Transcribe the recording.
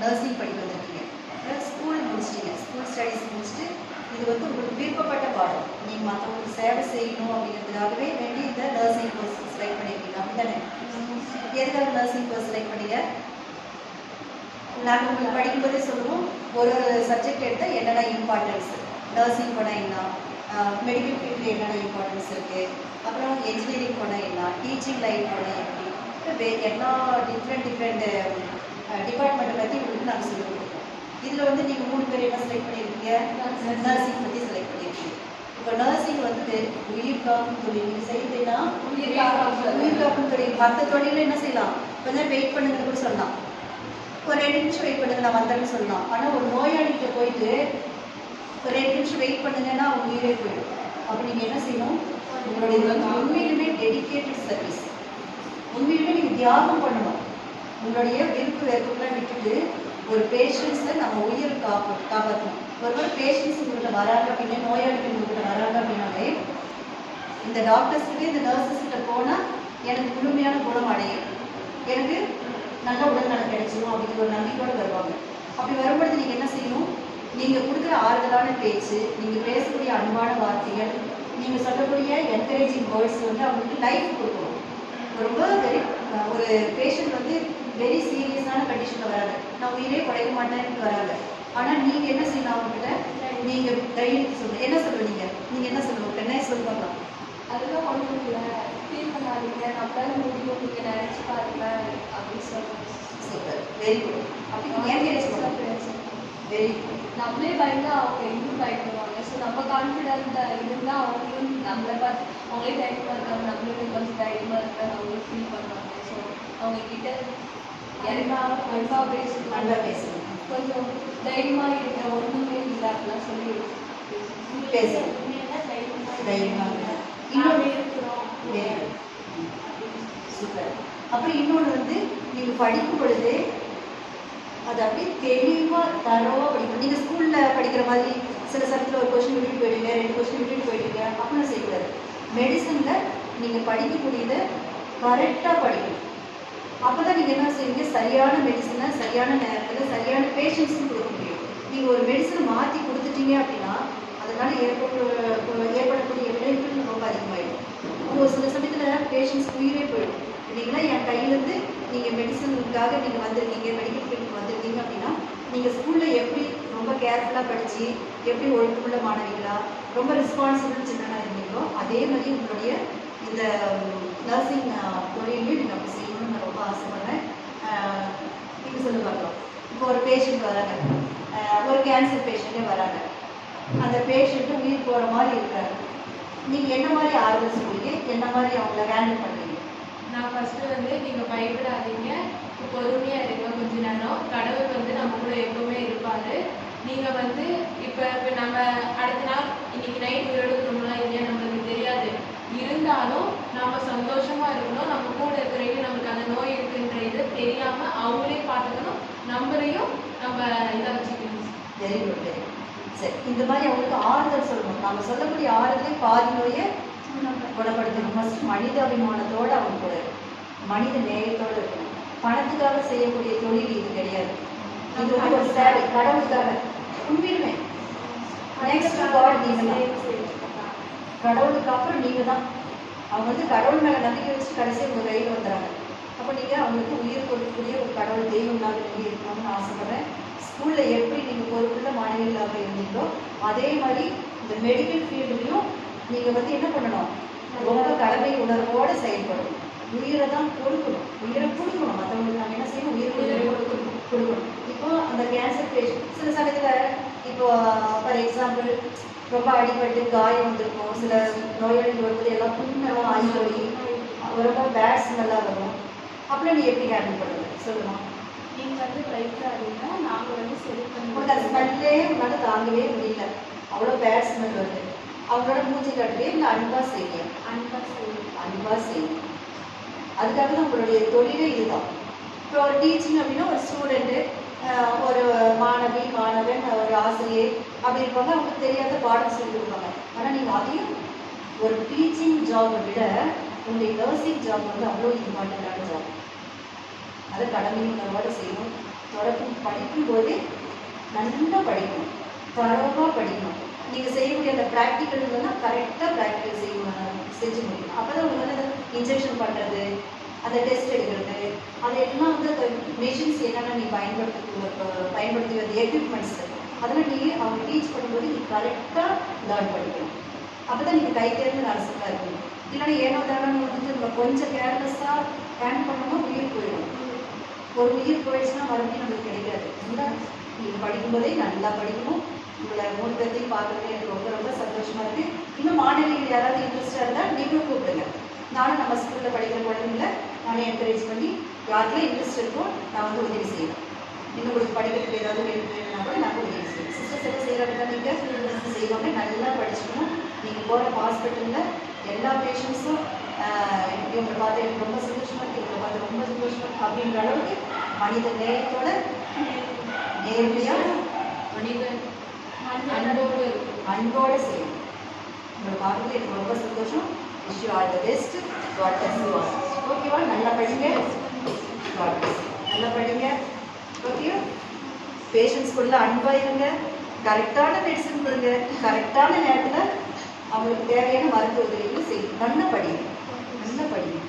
Nursing படிக்க வந்திருக்கீங்க, school முடிச்சிட்டீங்க, ஸ்கூல் ஸ்டடீஸ் முடிச்சுட்டு இது வந்து உங்களுக்கு விருப்பப்பட்ட பாடம், நீங்கள் மற்றவங்களுக்கு சேவை செய்யணும் அப்படிங்கிறதுக்காகவே வேண்டி இந்த நர்சிங் கோர்ஸ் செலக்ட் பண்ணியிருக்கீங்க, அப்படி தானே? எதுக்காக நர்சிங் கோர்ஸ் செலக்ட் பண்ணீங்க? நாங்கள் உங்களுக்கு படிக்கும்போதே சொல்லுவோம், ஒரு சப்ஜெக்ட் எடுத்தால் என்னென்ன இம்பார்ட்டன்ஸ், நர்சிங் போனால் என்ன, மெடிக்கல் ஃபீல்டில் என்னென்ன இம்பார்ட்டன்ஸ் இருக்குது, அப்புறம் என்ஜினியரிங் போனால் என்ன, டீச்சிங் லைன் போனால் எப்படி, எல்லா டிஃப்ரெண்ட் டிபார்ட்மெண்ட்டை பற்றி உங்களுக்கு நாங்கள் சொல்லிக் கொடுப்போம். இதில் வந்து நீங்கள் 3 பேர் என்ன செலக்ட் பண்ணியிருக்கீங்க? நர்சிங் பற்றி செலக்ட் பண்ணியிருக்கீங்க. இப்போ நர்சிங் வந்து உயிர் காக்கும் தொழில், நீங்கள் செய்யுதுன்னா உயிர் காக்கும் தொழில். மற்ற தொழிலில் என்ன செய்யலாம், கொஞ்சம் வெயிட் பண்ணுங்கன்னு கூட சொல்லலாம், ஒரு 2 நிமிஷம் வெயிட் பண்ணுங்க நான் வந்தேன்னு சொல்லலாம். ஆனால் ஒரு நோயாளிகிட்ட போயிட்டு ஒரு 2 நிமிஷம் வெயிட் பண்ணுங்கன்னா அவங்க உயிரே போயிடும். அப்போ நீங்கள் என்ன செய்யணும், உங்களுடைய உண்மையிலுமே டெடிக்கேட்டட் சர்வீஸ், உண்மையிலுமே நீங்கள் தியாகம் பண்ணணும். உங்களுடைய விருப்பு வெறுப்புலாம் விட்டுட்டு ஒரு பேஷண்ட்ஸை நம்ம உயிர் காப்பாற்றணும். ஒருவேளை பேஷண்ட்ஸ் உங்கள்கிட்ட வராங்க அப்படின்னா, நோயாளிகள் உங்கள்கிட்ட வராங்க அப்படின்னாலே, இந்த டாக்டர்ஸ்கிட்ட இந்த நர்சஸ்கிட்ட போனால் எனக்கு முழுமையான குணம் அடையும், எனக்கு நல்ல உடல்நலம் கிடைச்சிடும் அப்படிங்கிற ஒரு நம்பிக்கையோடு வருவாங்க. அப்படி வரும்பொழுது நீங்கள் என்ன செய்யணும், நீங்கள் கொடுக்குற ஆறுதலான பேச்சு, நீங்கள் பேசக்கூடிய அன்பான வார்த்தைகள், நீங்கள் சொல்லக்கூடிய என்கரேஜிங் வேர்ட்ஸ் வந்து அவங்களுக்கு லைஃப் கொடுக்கணும். ரொம்ப ஒரு பேஷண்ட் வந்து வெரி சீரியஸான கண்டிஷனில் வராங்க, நான் உயிரே குறைக்க மாட்டேன்னு வராங்க. ஆனால் நீங்கள் என்ன செய்யணும், அவங்ககிட்ட நீங்கள் தைரியம் சொல்லணும். என்ன சொல்லுவீங்க, நீங்கள் என்ன சொல்லுவோம், என்ன சொல்லுவாங்க, அதெல்லாம் ஒன்றும் இல்லை, ஃபீல் பண்ணாதீங்க, நம்மளால முடியும், நீங்கள் நினச்சி பாருங்க அப்படின்னு சொல்லுவாங்க. Super, very good. அப்படி என்கரேஜ் பண்ணுவோம், வெரி குட். நம்மளே பயந்தா அவங்க இன்னும் பயப்படுவாங்க. ஸோ நம்ம கான்ஃபிடென்ட்டாக இருந்தால் அவங்களும் நம்மளை பார்த்து அவங்களே தைரியமாக இருக்காங்க, நம்மளும் கொஞ்சம் தைரியமாக இருக்காங்க, அவங்களும் ஃபீல் பண்ணுவாங்க. ஸோ அவங்க கிட்ட அன்பாக பேசணும், கொஞ்சம் தைரியமாக இருக்க, ஒன்றுமே இல்லை அப்படிலாம் சொல்லி பேசணும், தைரியமாக இன்னொன்று இருக்கிறோம். சூப்பர். அப்புறம் இன்னொன்று வந்து நீங்கள் படிக்கும் பொழுதே அது அப்படியே தெளிவாக தரவாக படிக்கணும். நீங்கள் ஸ்கூலில் படிக்கிற மாதிரி சில சமயத்தில் ஒரு கொஸ்டின் விட்டுட்டு போயிடுங்க, 2 கொஸ்டின் விட்டுட்டு போயிடுங்க அப்படிலாம் செய்யக்கூடாது. மெடிசனில் நீங்கள் படிக்கக்கூடியதை கரெக்டாக படிக்கணும். அப்போ தான் நீங்கள் என்ன செய்வீங்க, சரியான மெடிசனை சரியான நேரத்தில் சரியான பேஷண்ட்ஸும் கொடுக்க முடியும். நீங்கள் ஒரு மெடிசனை மாற்றி கொடுத்துட்டீங்க அப்படின்னா அதனால் ஏற்படக்கூடிய விளைவுகள் ரொம்ப அதிகமாகிடும். ஒரு சில சமயத்தில் பேஷண்ட்ஸ் உயிரே போயிடும். இல்லைங்களா, என் கையிலேருந்து நீங்கள் மெடிசனுக்காக நீங்கள் வந்திருக்கீங்க, மெடிக்கல் ஃபீல்டுக்கு வந்திருக்கீங்க அப்படின்னா, நீங்கள் ஸ்கூலில் எப்படி ரொம்ப கேர்ஃபுல்லாக படித்து எப்படி ஒழுக்கமுள்ள மாணவிகளா ரொம்ப ரெஸ்பான்சிபிள் சின்னனாக இருந்தீங்களோ அதே மாதிரி உங்களுடைய இந்த நர்சிங் தொழிலையும் நீங்கள் அப்படி செய்யணும்னு நான் ரொம்ப ஆசைப்படுறேன். இப்போ சொல்லி பார்க்கலாம், இப்போ ஒரு பேஷண்ட் வராங்க, ஒரு கேன்சர் பேஷண்ட்டே வராங்க, அந்த பேஷண்ட்டு உயிர் போகிற மாதிரி இருக்காரு, நீங்கள் என்ன மாதிரி ஆறுதல் சொல்லுவீங்க, என்ன மாதிரி அவங்கள ஹேண்டில் பண்ணுவீங்க? நான் ஃபஸ்ட்டு வந்து நீங்கள் பயப்படாதீங்க, பொறுமையாக இருங்க, கொஞ்ச நேரம் கடவுள் வந்து நம்ம கூட எப்பவுமே இருப்பார். நீங்கள் வந்து இப்போ நம்ம அடுத்த நாள் இன்னைக்கு நைட் உயிரோடு இருக்கணும்னா இல்லையா நம்மளுக்கு தெரியாது, இருந்தாலும் நம்ம சந்தோஷமாக இருக்கணும், நம்ம கூட இருக்கிறவங்க நமக்கு அந்த நோய் இருக்குன்ற இது தெரியாமல் அவங்களே பார்த்துக்கணும், நம்மளையும் நம்ம இதை வச்சுக்கணும். Very good, very good. சரி, இந்த மாதிரி அவங்களுக்கு ஆறுதல் சொல்லணும். நம்ம சொல்லக்கூடிய ஆறுதலே பாதி நோயை குணப்படுத்தணும். ஃபர்ஸ்ட் மனித அபிமானத்தோடு அவங்க கூட மனித நேயத்தோடு இருக்கணும். பணத்துக்காக செய்யக்கூடிய தொழில் இது கிடையாது, இது வந்து ஒரு சேவை கடவுளுக்காக. உண்மையுமே நெக்ஸ்ட் காட் நீங்கள் தான், கடவுளுக்கு அப்புறம் நீங்கள் தான். அவங்க வந்து கடவுள் மேலே நம்பிக்கை வச்சு கடைசியாக உங்கள் கையில் வந்துடுறாங்க. அப்போ நீங்கள் அவங்களுக்கு உயிர் கொடுக்கக்கூடிய ஒரு கடவுள் தெய்வங்களாக நீங்கள் இருக்கணும்னு ஆசைப்படுறேன். ஸ்கூலில் எப்படி நீங்கள் பொறுப்புள்ள மாணவிகளாக இருந்தீங்களோ அதே மாதிரி இந்த மெடிக்கல் ஃபீல்டுலையும் நீங்கள் வந்து என்ன பண்ணணும், ரொம்ப கடமை உணர்வோடு செயல்படணும். உயிரை தான் கொடுக்கணும், உயிரை கொடுக்கணும். மற்றவங்களுக்கு நம்ம என்ன செய்யணும், உயிரை கொடுக்கணும். இப்போ அந்த கேன்சர் பேஷண்ட் சில சமயத்தில் இப்போ ஃபார் எக்ஸாம்பிள் ரொம்ப அடிபட்டு காயம் வந்திருக்கும், சில நோயாளிகள் வரும்போது எல்லாம் புண்ணெல்லாம் ஆகி ரொம்ப பேட் ஸ்மெல்லாக வரும். அப்படிலாம் நீ எப்படி ஹேண்டில் பண்ணுறது சொல்லுமா? நீங்கள் வந்து பயப்படாதீங்க, நாங்கள் வந்து சரி உங்களுக்கு அந்த ஸ்மெல்லே உங்களால் தாங்கவே முடியல, அவ்வளோ பேட் ஸ்மெல் வருது, அவங்களோட மூச்சு காட்டவே இல்லை, அன்பாக செய்யும், அன்பாக செய்யும். அதுக்காக தான் உங்களுடைய தொழிலே இதுதான். இப்போ ஒரு டீச்சிங் அப்படின்னா ஒரு ஸ்டூடெண்ட்டு, ஒரு மாணவி மாணவன், ஒரு ஆசிரியர் அப்படி இருப்பாங்க, அவங்களுக்கு தெரியாத பாடம் சொல்லி கொடுப்பாங்க. ஆனால் நீங்கள் அதையும் ஒரு டீச்சிங் ஜாபை விட உங்களுடைய நர்சிங் ஜாப் வந்து அவ்வளோ இம்பார்ட்டண்டான ஜாப். அதை கடமை உணர்வோடு செய்யணும். படிக்கும்போதே நல்லா படிக்கணும், தரவாக படிக்கணும். நீங்கள் செய்யக்கூடிய அந்த ப்ராக்டிக்கல்லாம் கரெக்டாக ப்ராக்டிக்கல் செஞ்சு முடியும். அப்போ தான் உங்களுக்கு வந்து இன்ஜெக்ஷன் பண்ணுறது, அந்த டெஸ்ட் எடுக்கிறது, அதெல்லாம் வந்து அந்த மெஷின்ஸ் என்னென்ன நீ பயன்படுத்தி வந்த எக்யூப்மெண்ட்ஸ் அதெல்லாம் நீ அவங்க டீச் பண்ணும்போது நீ கரெக்டாக லேர்ன் பண்ணிக்கணும். அப்போ தான் நீங்கள் கை தேர்ந்து நர்ஸுக்காக இருக்கணும். இல்லைன்னா ஏனோ தானே வந்துட்டு நம்ம கொஞ்சம் கேர்லெஸ்ஸாக ஹேண்ட் பண்ணணும், உயிர் போயிடும். ஒரு உயிர் போயிடுச்சுன்னா மறுபடியும் நம்மளுக்கு கிடைக்காது. நல்லா நீங்கள் படிக்கும்போதே நல்லா படிக்கணும். உங்களை 3 பேர்த்தையும் பார்க்குறது எனக்கு ரொம்ப ரொம்ப சந்தோஷமாக இருக்குது. இன்னும் மாணவிகள் யாராவது இன்ட்ரெஸ்டாக இருந்தால் நீங்களும் கூப்பிடுங்க. நானும் நம்ம ஸ்கூலில் படிக்கிற குழந்தைங்கள நானே என்கரேஜ் பண்ணி யாருக்கெல்லாம் இன்ட்ரெஸ்ட் இருக்கோ நான் வந்து உதவி செய்வேன். இன்னும் உங்களுக்கு படிக்கிறதுக்கு ஏதாவது ஹெல்ப் வேணும்னா கூட நான் உதவி செய்வேன். சிஸ்டர்ஸ் எல்லாம் செய்கிறாங்க, நீங்கள் செய்வாங்க. நல்லா படிச்சுக்கணும். நீங்கள் போகிற ஹாஸ்பிட்டலில் எல்லா பேஷண்ட்ஸும் இவங்களை பார்த்து எனக்கு ரொம்ப சந்தோஷமாக இருக்குது, இவங்களை பார்த்து ரொம்ப சந்தோஷமாக இருக்குது அப்படின்ற அளவுக்கு மனித நேயத்தோட நேர்மையாக அன்போடு செய்யணும். உங்களை பார்க்குறது எனக்கு ரொம்ப சந்தோஷம். Wish you all the best. God bless you all. ஓகேவா? நல்லா படிங்க. God bless. நல்லா படிங்க. ஓகே? பேஷண்ட்ஸ்குள்ள அன்பாக இருங்க. கரெக்டான மெடிசன் கொடுங்க. கரெக்டான நேரத்தில் அவங்களுக்கு தேவையான மருத்துவ உதவிகளை செய்யும். நல்லா படிங்க. நல்லா படிங்க.